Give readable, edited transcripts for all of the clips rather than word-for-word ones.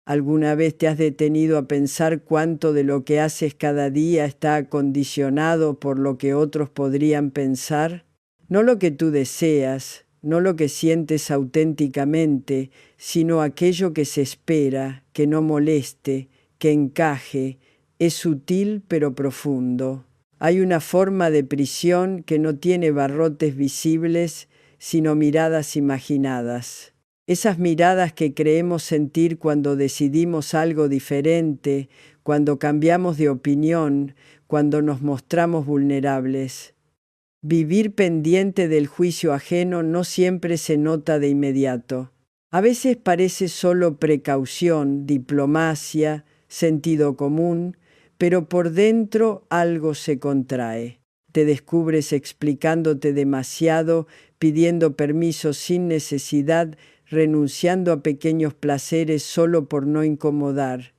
¿Alguna vez te has detenido a pensar cuánto de lo que haces cada día está condicionado por lo que otros podrían pensar? No lo que tú deseas, no lo que sientes auténticamente, sino aquello que se espera, que no moleste, que encaje, es sutil pero profundo. Hay una forma de prisión que no tiene barrotes visibles, sino miradas imaginadas. Esas miradas que creemos sentir cuando decidimos algo diferente, cuando cambiamos de opinión, cuando nos mostramos vulnerables. Vivir pendiente del juicio ajeno no siempre se nota de inmediato. A veces parece solo precaución, diplomacia, sentido común, pero por dentro algo se contrae. Te descubres explicándote demasiado, pidiendo permiso sin necesidad, renunciando a pequeños placeres solo por no incomodar.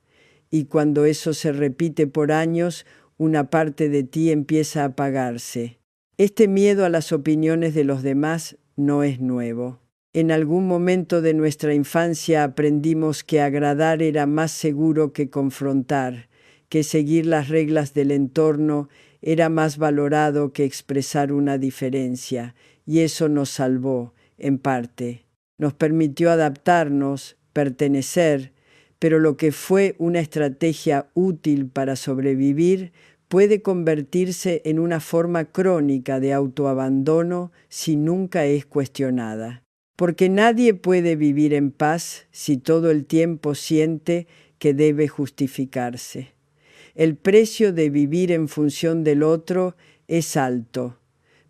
Y cuando eso se repite por años, una parte de ti empieza a apagarse. Este miedo a las opiniones de los demás no es nuevo. En algún momento de nuestra infancia aprendimos que agradar era más seguro que confrontar, que seguir las reglas del entorno era más valorado que expresar una diferencia, y eso nos salvó, en parte. Nos permitió adaptarnos, pertenecer, pero lo que fue una estrategia útil para sobrevivir puede convertirse en una forma crónica de autoabandono si nunca es cuestionada. Porque nadie puede vivir en paz si todo el tiempo siente que debe justificarse. El precio de vivir en función del otro es alto.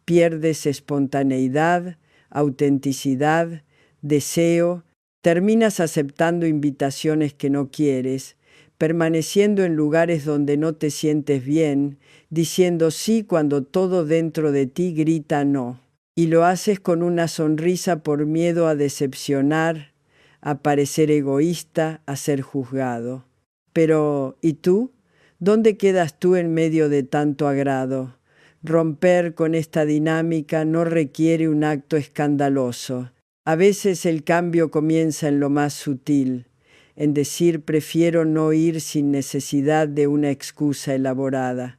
Pierdes espontaneidad, autenticidad, deseo, terminas aceptando invitaciones que no quieres, permaneciendo en lugares donde no te sientes bien, diciendo sí cuando todo dentro de ti grita no. Y lo haces con una sonrisa por miedo a decepcionar, a parecer egoísta, a ser juzgado. Pero, ¿y tú? ¿Dónde quedas tú en medio de tanto agrado? Romper con esta dinámica no requiere un acto escandaloso. A veces el cambio comienza en lo más sutil, en decir prefiero no ir sin necesidad de una excusa elaborada,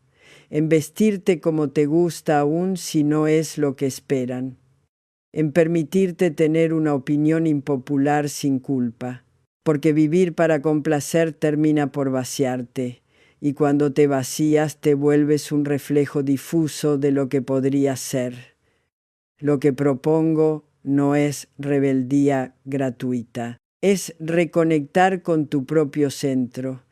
en vestirte como te gusta aún si no es lo que esperan, en permitirte tener una opinión impopular sin culpa, porque vivir para complacer termina por vaciarte, y cuando te vacías te vuelves un reflejo difuso de lo que podrías ser. Lo que propongo no es rebeldía gratuita, es reconectar con tu propio centro,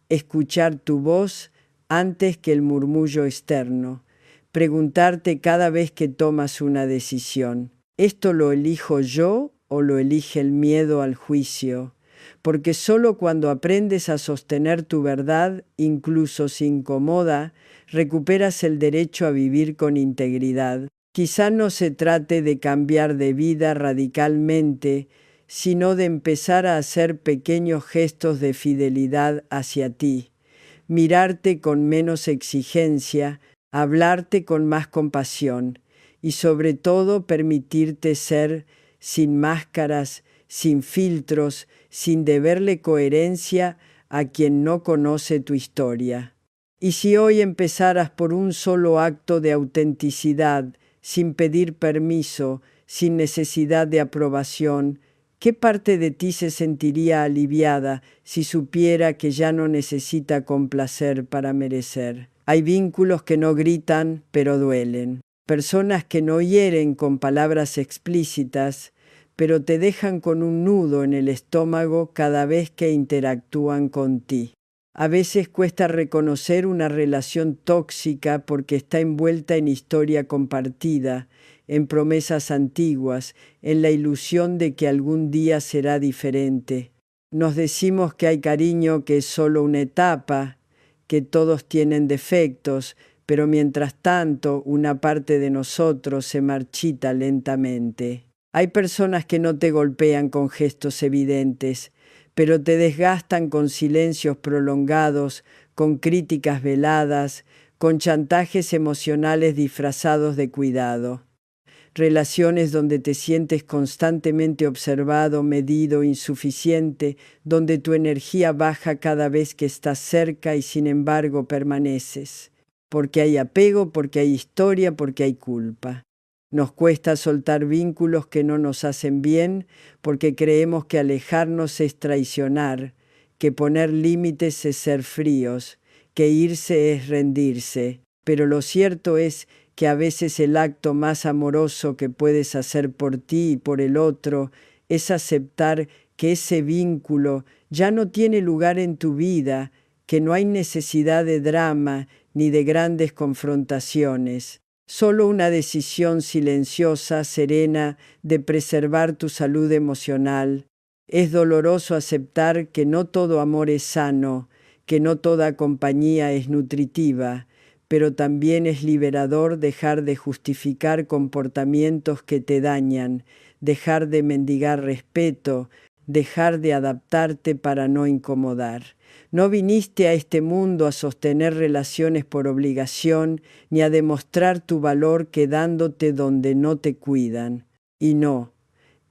escuchar tu voz antes que el murmullo externo, preguntarte cada vez que tomas una decisión, ¿esto lo elijo yo o lo elige el miedo al juicio? Porque solo cuando aprendes a sostener tu verdad, incluso si incomoda, recuperas el derecho a vivir con integridad. Quizá no se trate de cambiar de vida radicalmente, sino de empezar a hacer pequeños gestos de fidelidad hacia ti, mirarte con menos exigencia, hablarte con más compasión y sobre todo permitirte ser sin máscaras, sin filtros, sin deberle coherencia a quien no conoce tu historia. Y si hoy empezaras por un solo acto de autenticidad, sin pedir permiso, sin necesidad de aprobación, ¿qué parte de ti se sentiría aliviada si supiera que ya no necesita complacer para merecer? Hay vínculos que no gritan, pero duelen. Personas que no hieren con palabras explícitas, pero te dejan con un nudo en el estómago cada vez que interactúan con ti. A veces cuesta reconocer una relación tóxica porque está envuelta en historia compartida, en promesas antiguas, en la ilusión de que algún día será diferente. Nos decimos que hay cariño que es solo una etapa, que todos tienen defectos, pero mientras tanto una parte de nosotros se marchita lentamente. Hay personas que no te golpean con gestos evidentes, pero te desgastan con silencios prolongados, con críticas veladas, con chantajes emocionales disfrazados de cuidado. relaciones donde te sientes constantemente observado, medido, insuficiente, donde tu energía baja cada vez que estás cerca y sin embargo permaneces. Porque hay apego, porque hay historia, porque hay culpa. Nos cuesta soltar vínculos que no nos hacen bien, porque creemos que alejarnos es traicionar, que poner límites es ser fríos, que irse es rendirse. Pero lo cierto es que a veces el acto más amoroso que puedes hacer por ti y por el otro es aceptar que ese vínculo ya no tiene lugar en tu vida, que no hay necesidad de drama ni de grandes confrontaciones. Solo una decisión silenciosa, serena, de preservar tu salud emocional. Es doloroso aceptar que no todo amor es sano, que no toda compañía es nutritiva, pero también es liberador dejar de justificar comportamientos que te dañan, dejar de mendigar respeto, dejar de adaptarte para no incomodar. No viniste a este mundo a sostener relaciones por obligación, ni a demostrar tu valor quedándote donde no te cuidan. Y no,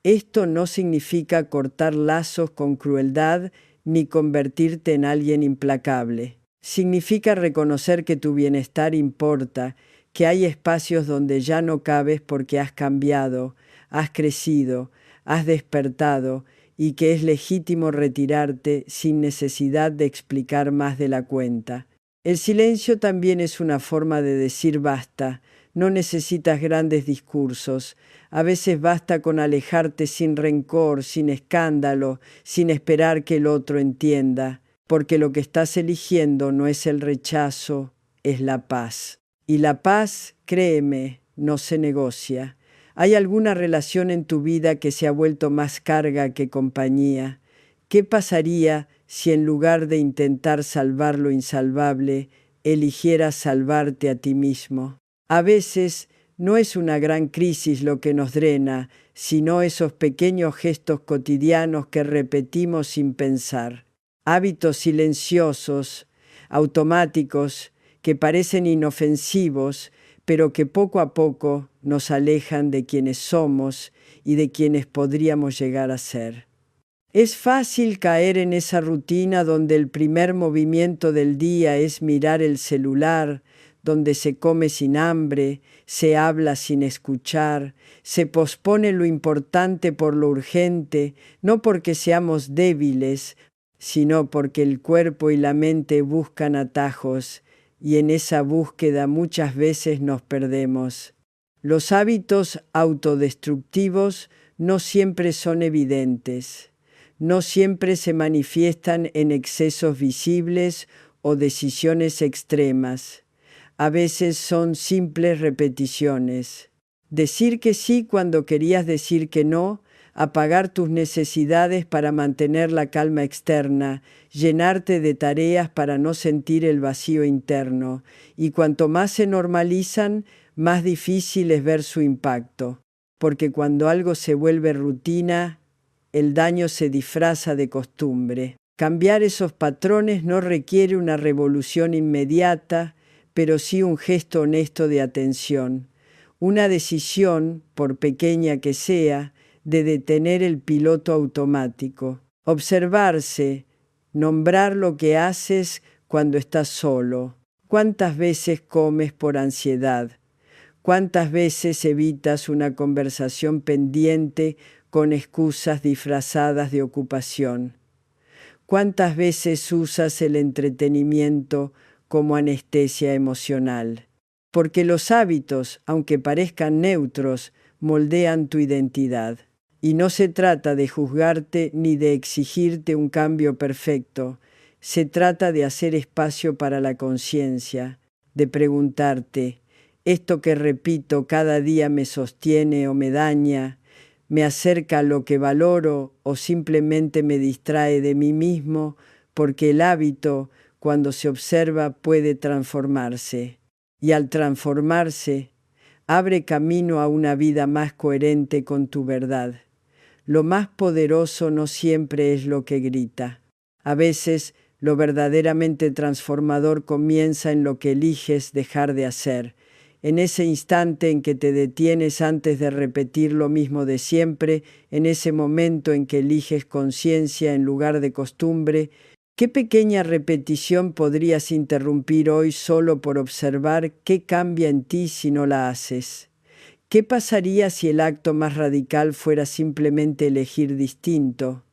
esto no significa cortar lazos con crueldad ni convertirte en alguien implacable. Significa reconocer que tu bienestar importa, que hay espacios donde ya no cabes porque has cambiado, has crecido, has despertado y que es legítimo retirarte sin necesidad de explicar más de la cuenta. El silencio también es una forma de decir basta. No necesitas grandes discursos. A veces basta con alejarte sin rencor, sin escándalo, sin esperar que el otro entienda, porque lo que estás eligiendo no es el rechazo, es la paz. Y la paz, créeme, no se negocia. ¿Hay alguna relación en tu vida que se ha vuelto más carga que compañía? ¿Qué pasaría si en lugar de intentar salvar lo insalvable, eligieras salvarte a ti mismo? A veces no es una gran crisis lo que nos drena, sino esos pequeños gestos cotidianos que repetimos sin pensar. Hábitos silenciosos, automáticos, que parecen inofensivos, pero que poco a poco nos alejan de quienes somos y de quienes podríamos llegar a ser. Es fácil caer en esa rutina donde el primer movimiento del día es mirar el celular, donde se come sin hambre, se habla sin escuchar, se pospone lo importante por lo urgente, no porque seamos débiles, sino porque el cuerpo y la mente buscan atajos, y en esa búsqueda muchas veces nos perdemos. Los hábitos autodestructivos no siempre son evidentes. No siempre se manifiestan en excesos visibles o decisiones extremas. A veces son simples repeticiones. Decir que sí cuando querías decir que no, apagar tus necesidades para mantener la calma externa, llenarte de tareas para no sentir el vacío interno, y cuanto más se normalizan, más difícil es ver su impacto, porque cuando algo se vuelve rutina, el daño se disfraza de costumbre. Cambiar esos patrones no requiere una revolución inmediata, pero sí un gesto honesto de atención. Una decisión, por pequeña que sea, de detener el piloto automático. Observarse, nombrar lo que haces cuando estás solo. ¿Cuántas veces comes por ansiedad? ¿Cuántas veces evitas una conversación pendiente con excusas disfrazadas de ocupación? ¿Cuántas veces usas el entretenimiento como anestesia emocional? Porque los hábitos, aunque parezcan neutros, moldean tu identidad. Y no se trata de juzgarte ni de exigirte un cambio perfecto. Se trata de hacer espacio para la conciencia, de preguntarte, ¿esto que repito cada día me sostiene o me daña? ¿Me acerca a lo que valoro o simplemente me distrae de mí mismo? Porque el hábito, cuando se observa, puede transformarse. Y al transformarse, abre camino a una vida más coherente con tu verdad. Lo más poderoso no siempre es lo que grita. A veces, lo verdaderamente transformador comienza en lo que eliges dejar de hacer, en ese instante en que te detienes antes de repetir lo mismo de siempre, en ese momento en que eliges conciencia en lugar de costumbre, ¿qué pequeña repetición podrías interrumpir hoy solo por observar qué cambia en ti si no la haces? ¿Qué pasaría si el acto más radical fuera simplemente elegir distinto?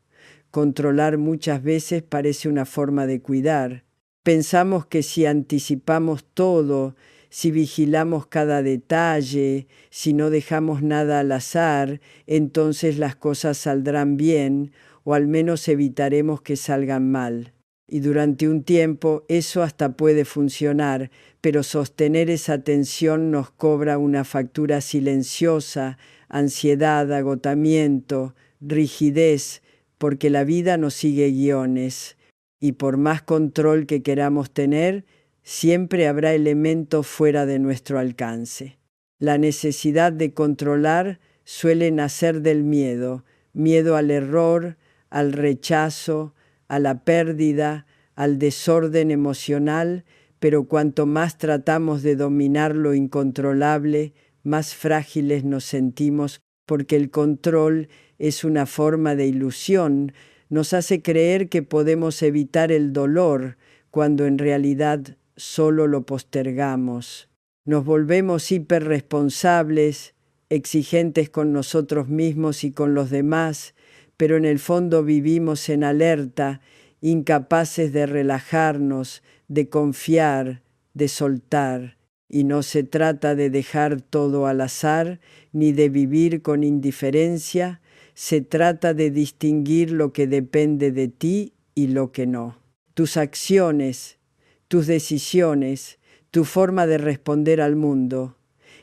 Controlar muchas veces parece una forma de cuidar. Pensamos que si anticipamos todo, si vigilamos cada detalle, si no dejamos nada al azar, entonces las cosas saldrán bien, o al menos evitaremos que salgan mal. Y durante un tiempo eso hasta puede funcionar, pero sostener esa tensión nos cobra una factura silenciosa, ansiedad, agotamiento, rigidez, porque la vida nos sigue guiones. Y por más control que queramos tener, siempre habrá elementos fuera de nuestro alcance. La necesidad de controlar suele nacer del miedo, miedo al error, al rechazo, a la pérdida, al desorden emocional, pero cuanto más tratamos de dominar lo incontrolable, más frágiles nos sentimos, porque el control es una forma de ilusión, nos hace creer que podemos evitar el dolor, cuando en realidad solo lo postergamos. Nos volvemos hiperresponsables, exigentes con nosotros mismos y con los demás, pero en el fondo vivimos en alerta, incapaces de relajarnos, de confiar, de soltar. Y no se trata de dejar todo al azar, ni de vivir con indiferencia, se trata de distinguir lo que depende de ti y lo que no. Tus acciones, tus decisiones, tu forma de responder al mundo,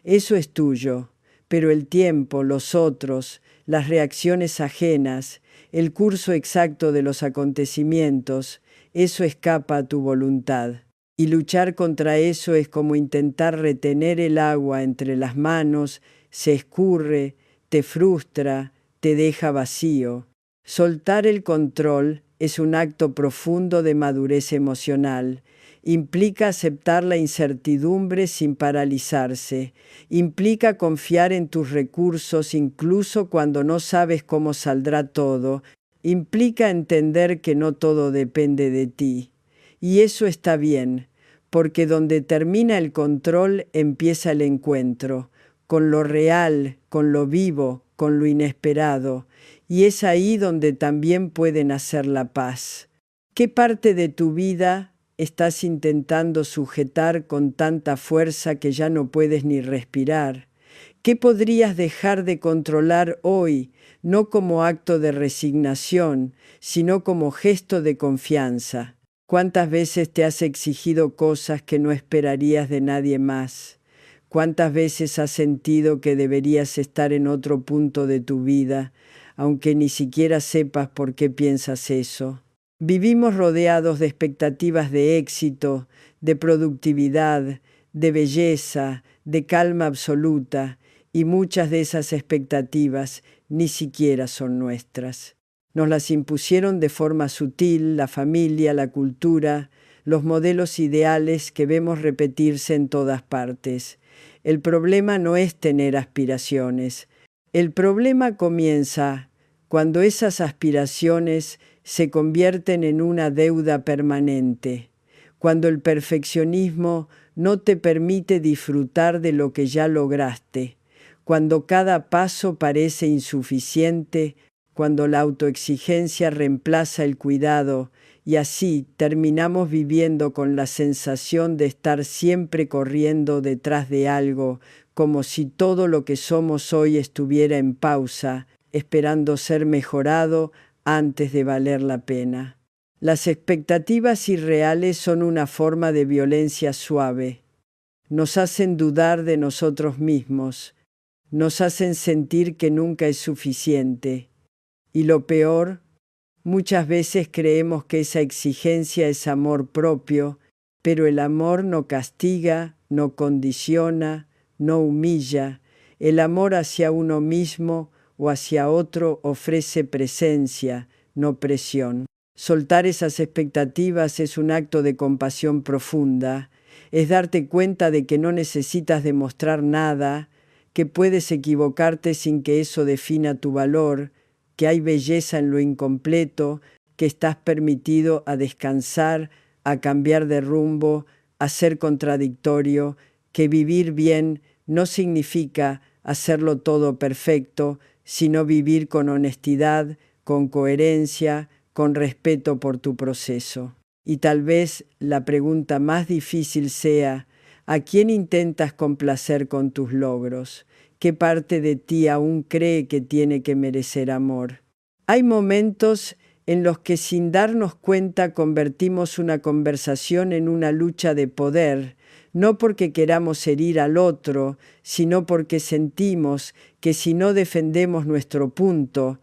eso es tuyo, pero el tiempo, los otros, las reacciones ajenas, el curso exacto de los acontecimientos, eso escapa a tu voluntad. Y luchar contra eso es como intentar retener el agua entre las manos, se escurre, te frustra, te deja vacío. Soltar el control es un acto profundo de madurez emocional. Implica aceptar la incertidumbre sin paralizarse. Implica confiar en tus recursos incluso cuando no sabes cómo saldrá todo. Implica entender que no todo depende de ti. Y eso está bien, porque donde termina el control empieza el encuentro, con lo real, con lo vivo, con lo inesperado. Y es ahí donde también puede nacer la paz. ¿Qué parte de tu vida estás intentando sujetar con tanta fuerza que ya no puedes ni respirar? ¿Qué podrías dejar de controlar hoy, no como acto de resignación, sino como gesto de confianza? ¿Cuántas veces te has exigido cosas que no esperarías de nadie más? ¿Cuántas veces has sentido que deberías estar en otro punto de tu vida, aunque ni siquiera sepas por qué piensas eso? Vivimos rodeados de expectativas de éxito, de productividad, de belleza, de calma absoluta, y muchas de esas expectativas ni siquiera son nuestras. Nos las impusieron de forma sutil la familia, la cultura, los modelos ideales que vemos repetirse en todas partes. El problema no es tener aspiraciones. El problema comienza cuando esas aspiraciones se convierten en una deuda permanente, cuando el perfeccionismo no te permite disfrutar de lo que ya lograste, cuando cada paso parece insuficiente, cuando la autoexigencia reemplaza el cuidado, y así terminamos viviendo con la sensación de estar siempre corriendo detrás de algo, como si todo lo que somos hoy estuviera en pausa, esperando ser mejorado antes de valer la pena. Las expectativas irreales son una forma de violencia suave. Nos hacen dudar de nosotros mismos, nos hacen sentir que nunca es suficiente. Y lo peor, muchas veces creemos que esa exigencia es amor propio, pero el amor no castiga, no condiciona, no humilla. El amor hacia uno mismo o hacia otro ofrece presencia, no presión. Soltar esas expectativas es un acto de compasión profunda. Es darte cuenta de que no necesitas demostrar nada, que puedes equivocarte sin que eso defina tu valor, que hay belleza en lo incompleto, que estás permitido a descansar, a cambiar de rumbo, a ser contradictorio, que vivir bien no significa hacerlo todo perfecto, sino vivir con honestidad, con coherencia, con respeto por tu proceso. Y tal vez la pregunta más difícil sea, ¿a quién intentas complacer con tus logros? ¿Qué parte de ti aún cree que tiene que merecer amor? Hay momentos en los que sin darnos cuenta convertimos una conversación en una lucha de poder, no porque queramos herir al otro, sino porque sentimos que si no defendemos nuestro punto,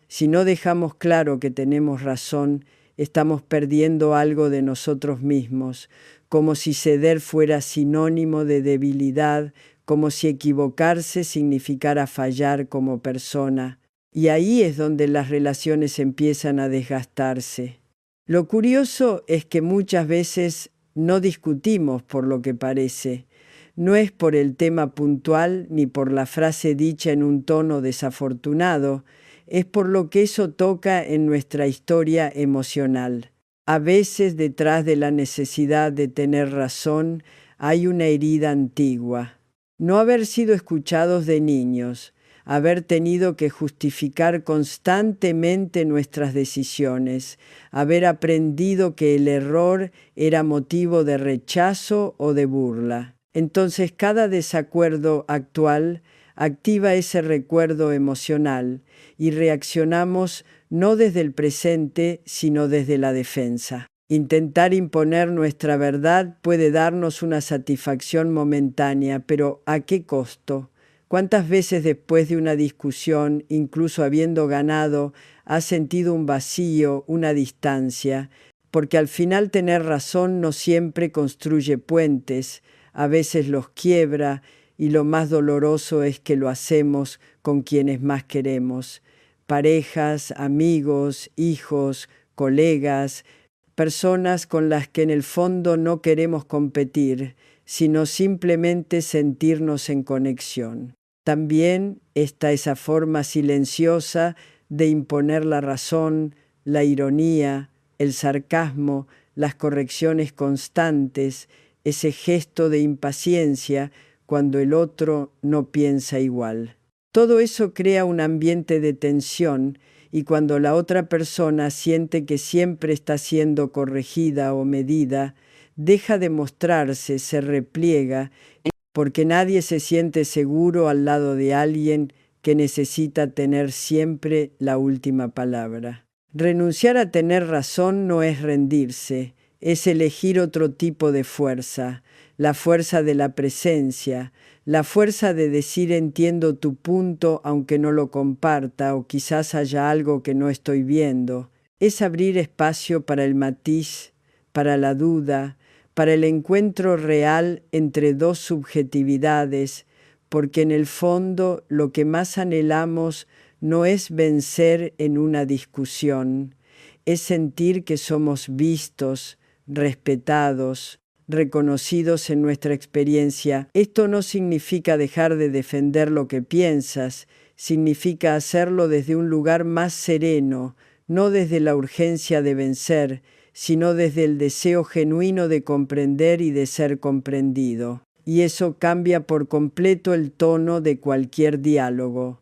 si no dejamos claro que tenemos razón, estamos perdiendo algo de nosotros mismos, como si ceder fuera sinónimo de debilidad, como si equivocarse significara fallar como persona. Y ahí es donde las relaciones empiezan a desgastarse. Lo curioso es que muchas veces no discutimos por lo que parece. No es por el tema puntual ni por la frase dicha en un tono desafortunado, es por lo que eso toca en nuestra historia emocional. A veces detrás de la necesidad de tener razón hay una herida antigua. No haber sido escuchados de niños, haber tenido que justificar constantemente nuestras decisiones, haber aprendido que el error era motivo de rechazo o de burla. Entonces cada desacuerdo actual activa ese recuerdo emocional y reaccionamos no desde el presente, sino desde la defensa. Intentar imponer nuestra verdad puede darnos una satisfacción momentánea, pero ¿a qué costo? ¿Cuántas veces después de una discusión, incluso habiendo ganado, has sentido un vacío, una distancia? Porque al final tener razón no siempre construye puentes, a veces los quiebra, y lo más doloroso es que lo hacemos con quienes más queremos. Parejas, amigos, hijos, colegas, personas con las que en el fondo no queremos competir, sino simplemente sentirnos en conexión. También está esa forma silenciosa de imponer la razón, la ironía, el sarcasmo, las correcciones constantes, ese gesto de impaciencia cuando el otro no piensa igual. Todo eso crea un ambiente de tensión y cuando la otra persona siente que siempre está siendo corregida o medida, deja de mostrarse, se repliega, porque nadie se siente seguro al lado de alguien que necesita tener siempre la última palabra. Renunciar a tener razón no es rendirse, es elegir otro tipo de fuerza, la fuerza de la presencia, la fuerza de decir entiendo tu punto aunque no lo comparta o quizás haya algo que no estoy viendo. Es abrir espacio para el matiz, para la duda, para el encuentro real entre dos subjetividades, porque en el fondo lo que más anhelamos no es vencer en una discusión, es sentir que somos vistos, respetados, reconocidos en nuestra experiencia. Esto no significa dejar de defender lo que piensas, significa hacerlo desde un lugar más sereno, no desde la urgencia de vencer, sino desde el deseo genuino de comprender y de ser comprendido. Y eso cambia por completo el tono de cualquier diálogo.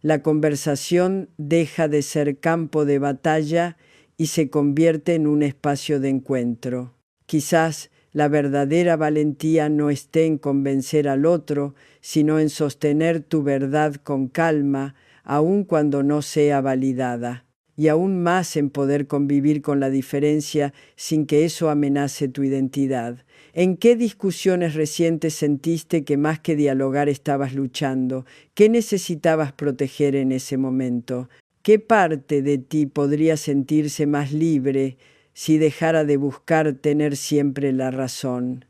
La conversación deja de ser campo de batalla y se convierte en un espacio de encuentro. Quizás la verdadera valentía no esté en convencer al otro, sino en sostener tu verdad con calma, aun cuando no sea validada, y aún más en poder convivir con la diferencia sin que eso amenace tu identidad. ¿En qué discusiones recientes sentiste que más que dialogar estabas luchando? ¿Qué necesitabas proteger en ese momento? ¿Qué parte de ti podría sentirse más libre si dejara de buscar tener siempre la razón?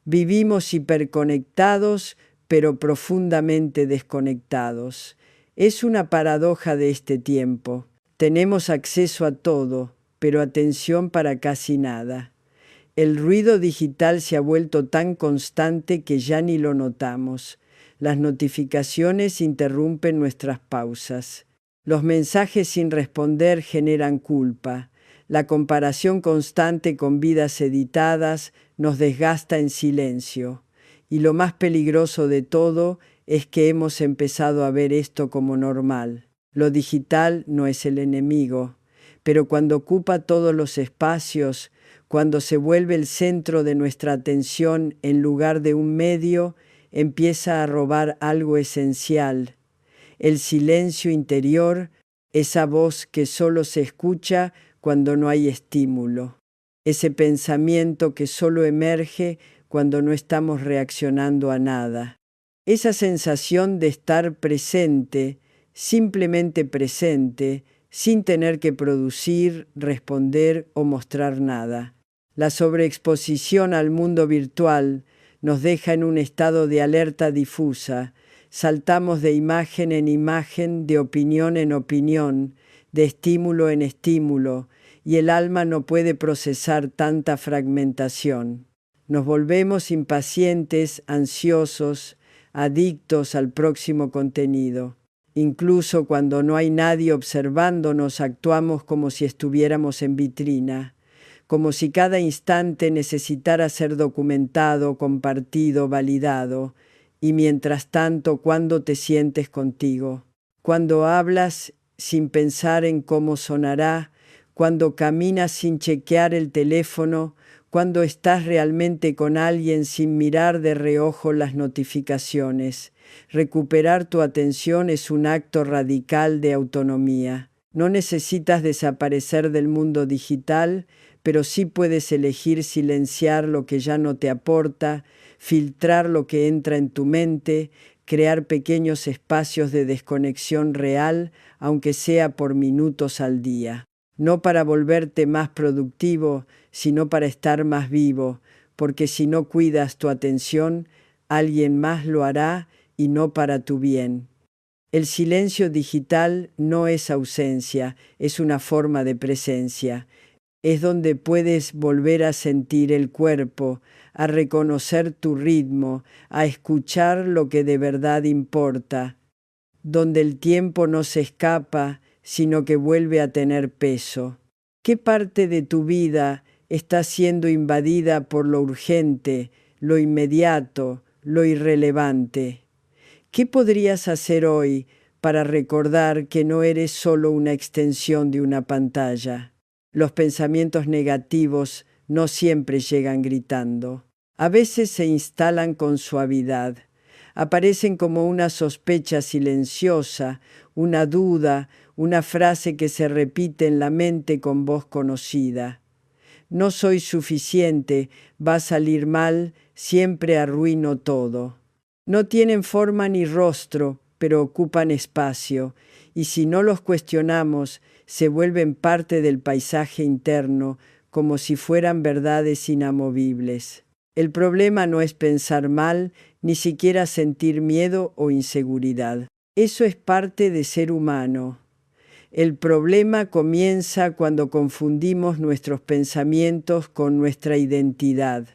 Vivimos hiperconectados, pero profundamente desconectados. Es una paradoja de este tiempo. Tenemos acceso a todo, pero atención para casi nada. El ruido digital se ha vuelto tan constante que ya ni lo notamos. Las notificaciones interrumpen nuestras pausas. Los mensajes sin responder generan culpa. La comparación constante con vidas editadas nos desgasta en silencio. Y lo más peligroso de todo es que hemos empezado a ver esto como normal. Lo digital no es el enemigo, pero cuando ocupa todos los espacios, cuando se vuelve el centro de nuestra atención en lugar de un medio, empieza a robar algo esencial: el silencio interior, esa voz que solo se escucha cuando no hay estímulo, ese pensamiento que solo emerge cuando no estamos reaccionando a nada. Esa sensación de estar presente, simplemente presente, sin tener que producir, responder o mostrar nada. La sobreexposición al mundo virtual nos deja en un estado de alerta difusa. Saltamos de imagen en imagen, de opinión en opinión, de estímulo en estímulo, y el alma no puede procesar tanta fragmentación. Nos volvemos impacientes, ansiosos, adictos al próximo contenido. Incluso cuando no hay nadie observándonos, actuamos como si estuviéramos en vitrina, como si cada instante necesitara ser documentado, compartido, validado. Y mientras tanto, ¿cuándo te sientes contigo? Cuando hablas sin pensar en cómo sonará, cuando caminas sin chequear el teléfono, cuando estás realmente con alguien sin mirar de reojo las notificaciones. Recuperar tu atención es un acto radical de autonomía. No necesitas desaparecer del mundo digital, pero sí puedes elegir silenciar lo que ya no te aporta, filtrar lo que entra en tu mente, crear pequeños espacios de desconexión real, aunque sea por minutos al día. No para volverte más productivo, sino para estar más vivo, porque si no cuidas tu atención, alguien más lo hará y no para tu bien. El silencio digital no es ausencia, es una forma de presencia. Es donde puedes volver a sentir el cuerpo, a reconocer tu ritmo, a escuchar lo que de verdad importa, donde el tiempo no se escapa, sino que vuelve a tener peso. ¿Qué parte de tu vida está siendo invadida por lo urgente, lo inmediato, lo irrelevante? ¿Qué podrías hacer hoy para recordar que no eres solo una extensión de una pantalla? Los pensamientos negativos no siempre llegan gritando. A veces se instalan con suavidad. Aparecen como una sospecha silenciosa, una duda, una frase que se repite en la mente con voz conocida. No soy suficiente, va a salir mal, siempre arruino todo. No tienen forma ni rostro, pero ocupan espacio, y si no los cuestionamos, se vuelven parte del paisaje interno, como si fueran verdades inamovibles. El problema no es pensar mal, ni siquiera sentir miedo o inseguridad. Eso es parte de ser humano. El problema comienza cuando confundimos nuestros pensamientos con nuestra identidad,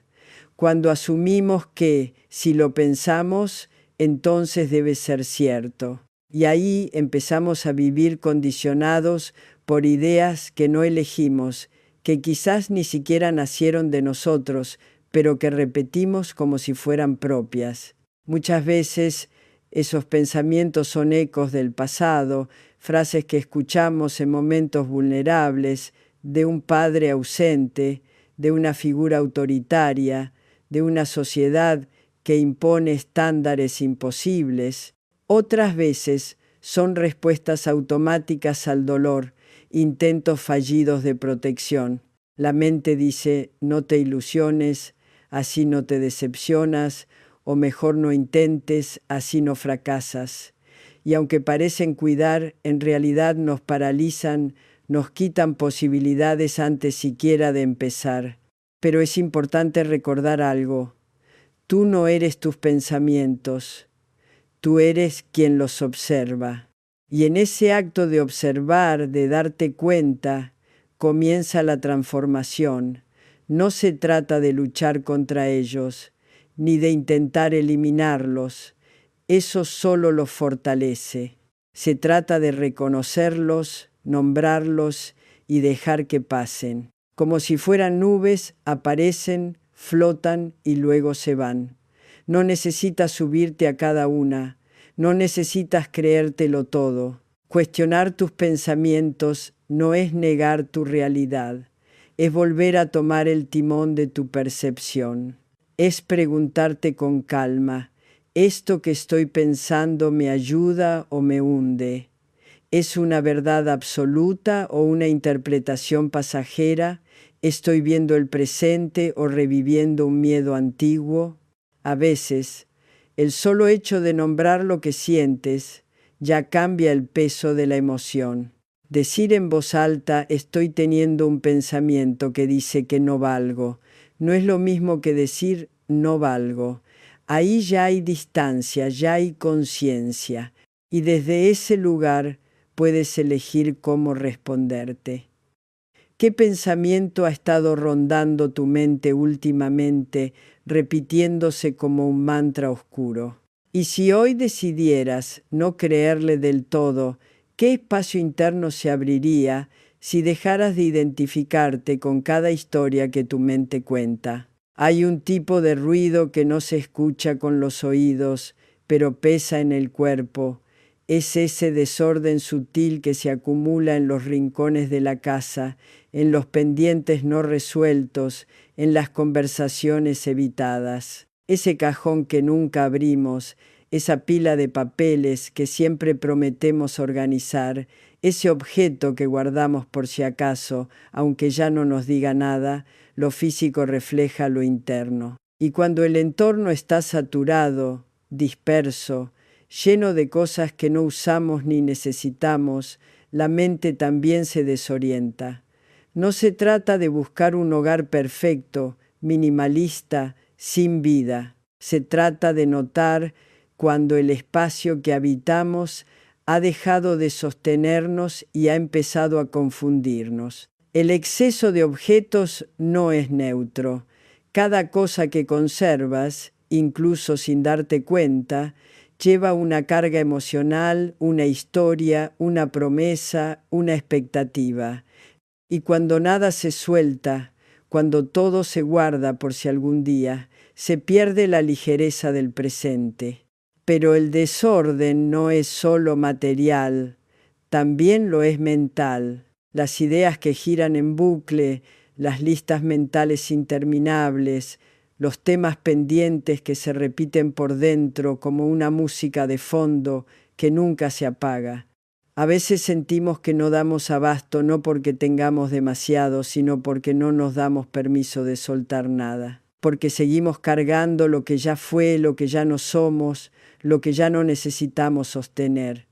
cuando asumimos que, si lo pensamos, entonces debe ser cierto. Y ahí empezamos a vivir condicionados por ideas que no elegimos, que quizás ni siquiera nacieron de nosotros, pero que repetimos como si fueran propias. Muchas veces esos pensamientos son ecos del pasado, frases que escuchamos en momentos vulnerables, de un padre ausente, de una figura autoritaria, de una sociedad que impone estándares imposibles. Otras veces son respuestas automáticas al dolor, intentos fallidos de protección. La mente dice: no te ilusiones, así no te decepcionas, o mejor no intentes, así no fracasas. Y aunque parecen cuidar, en realidad nos paralizan, nos quitan posibilidades antes siquiera de empezar. Pero es importante recordar algo: tú no eres tus pensamientos, tú eres quien los observa. Y en ese acto de observar, de darte cuenta, comienza la transformación. No se trata de luchar contra ellos, ni de intentar eliminarlos. Eso solo los fortalece. Se trata de reconocerlos, nombrarlos y dejar que pasen. Como si fueran nubes, aparecen, flotan y luego se van. No necesitas subirte a cada una, no necesitas creértelo todo. Cuestionar tus pensamientos no es negar tu realidad, es volver a tomar el timón de tu percepción. Es preguntarte con calma, ¿esto que estoy pensando me ayuda o me hunde? ¿Es una verdad absoluta o una interpretación pasajera? ¿Estoy viendo el presente o reviviendo un miedo antiguo? A veces, el solo hecho de nombrar lo que sientes ya cambia el peso de la emoción. Decir en voz alta estoy teniendo un pensamiento que dice que no valgo, no es lo mismo que decir no valgo. Ahí ya hay distancia, ya hay conciencia, y desde ese lugar puedes elegir cómo responderte. ¿Qué pensamiento ha estado rondando tu mente últimamente, repitiéndose como un mantra oscuro? Y si hoy decidieras no creerle del todo, ¿qué espacio interno se abriría si dejaras de identificarte con cada historia que tu mente cuenta? Hay un tipo de ruido que no se escucha con los oídos, pero pesa en el cuerpo. Es ese desorden sutil que se acumula en los rincones de la casa, en los pendientes no resueltos, en las conversaciones evitadas. Ese cajón que nunca abrimos, esa pila de papeles que siempre prometemos organizar, ese objeto que guardamos por si acaso, aunque ya no nos diga nada, lo físico refleja lo interno. Y cuando el entorno está saturado, disperso, lleno de cosas que no usamos ni necesitamos, la mente también se desorienta. No se trata de buscar un hogar perfecto, minimalista, sin vida. Se trata de notar cuando el espacio que habitamos ha dejado de sostenernos y ha empezado a confundirnos. El exceso de objetos no es neutro. Cada cosa que conservas, incluso sin darte cuenta, lleva una carga emocional, una historia, una promesa, una expectativa. Y cuando nada se suelta, cuando todo se guarda por si algún día, se pierde la ligereza del presente. Pero el desorden no es solo material, también lo es mental. Las ideas que giran en bucle, las listas mentales interminables, los temas pendientes que se repiten por dentro como una música de fondo que nunca se apaga. A veces sentimos que no damos abasto no porque tengamos demasiado, sino porque no nos damos permiso de soltar nada. Porque seguimos cargando lo que ya fue, lo que ya no somos, lo que ya no necesitamos sostener.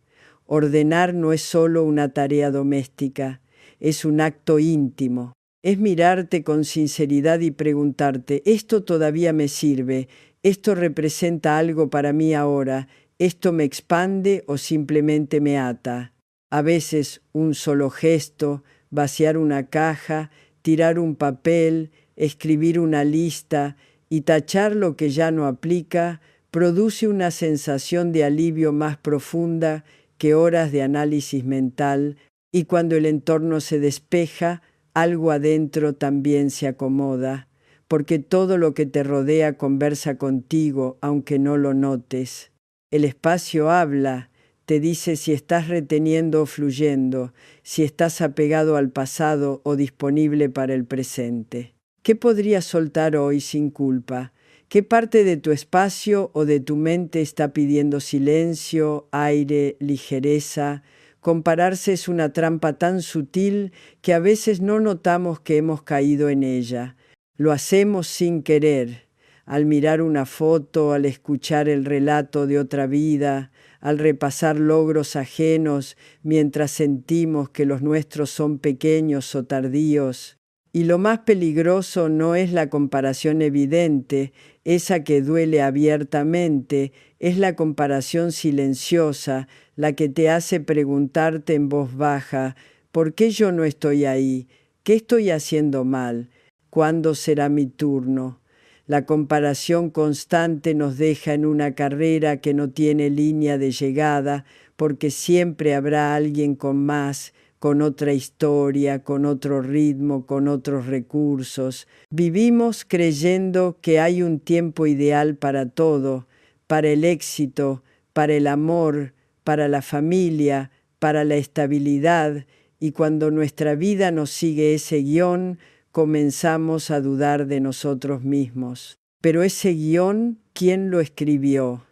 Ordenar no es solo una tarea doméstica, es un acto íntimo. Es mirarte con sinceridad y preguntarte, ¿esto todavía me sirve? ¿Esto representa algo para mí ahora? ¿Esto me expande o simplemente me ata? A veces un solo gesto, vaciar una caja, tirar un papel, escribir una lista y tachar lo que ya no aplica, produce una sensación de alivio más profunda que horas de análisis mental, y cuando el entorno se despeja, algo adentro también se acomoda, porque todo lo que te rodea conversa contigo, aunque no lo notes. El espacio habla, te dice si estás reteniendo o fluyendo, si estás apegado al pasado o disponible para el presente. ¿Qué podrías soltar hoy sin culpa? ¿Qué parte de tu espacio o de tu mente está pidiendo silencio, aire, ligereza? Compararse es una trampa tan sutil que a veces no notamos que hemos caído en ella. Lo hacemos sin querer, al mirar una foto, al escuchar el relato de otra vida, al repasar logros ajenos mientras sentimos que los nuestros son pequeños o tardíos. Y lo más peligroso no es la comparación evidente, esa que duele abiertamente, es la comparación silenciosa, la que te hace preguntarte en voz baja, ¿por qué yo no estoy ahí? ¿Qué estoy haciendo mal? ¿cuándo será mi turno? La comparación constante nos deja en una carrera que no tiene línea de llegada, porque siempre habrá alguien con más, con otra historia, con otro ritmo, con otros recursos. Vivimos creyendo que hay un tiempo ideal para todo, para el éxito, para el amor, para la familia, para la estabilidad, y cuando nuestra vida no sigue ese guión, comenzamos a dudar de nosotros mismos. Pero ese guión, ¿quién lo escribió?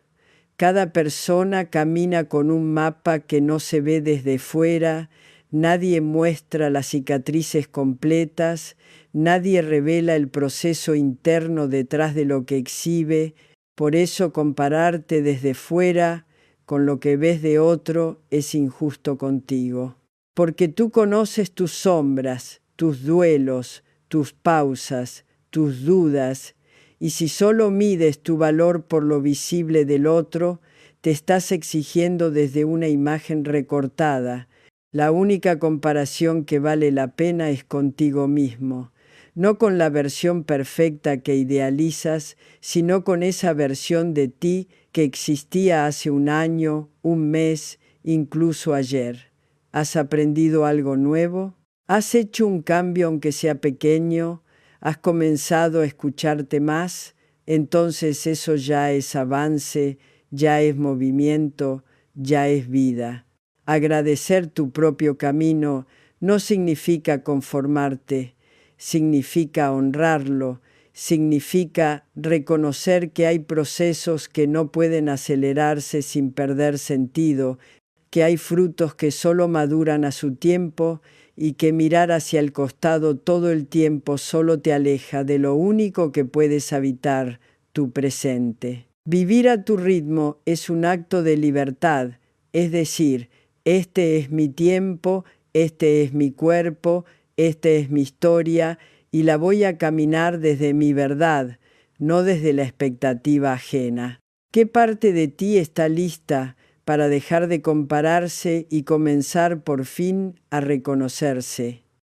Cada persona camina con un mapa que no se ve desde fuera, nadie muestra las cicatrices completas, nadie revela el proceso interno detrás de lo que exhibe. Por eso compararte desde fuera con lo que ves de otro es injusto contigo. Porque tú conoces tus sombras, tus duelos, tus pausas, tus dudas, y si solo mides tu valor por lo visible del otro, te estás exigiendo desde una imagen recortada. La única comparación que vale la pena es contigo mismo, no con la versión perfecta que idealizas, sino con esa versión de ti que existía hace un año, un mes, incluso ayer. ¿Has aprendido algo nuevo? ¿Has hecho un cambio aunque sea pequeño? ¿Has comenzado a escucharte más? Entonces eso ya es avance, ya es movimiento, ya es vida. Agradecer tu propio camino no significa conformarte, significa honrarlo, significa reconocer que hay procesos que no pueden acelerarse sin perder sentido, que hay frutos que solo maduran a su tiempo y que mirar hacia el costado todo el tiempo solo te aleja de lo único que puedes habitar, tu presente. Vivir a tu ritmo es un acto de libertad, es decir, este es mi tiempo, este es mi cuerpo, esta es mi historia y la voy a caminar desde mi verdad, no desde la expectativa ajena. ¿Qué parte de ti está lista para dejar de compararse y comenzar por fin a reconocerse?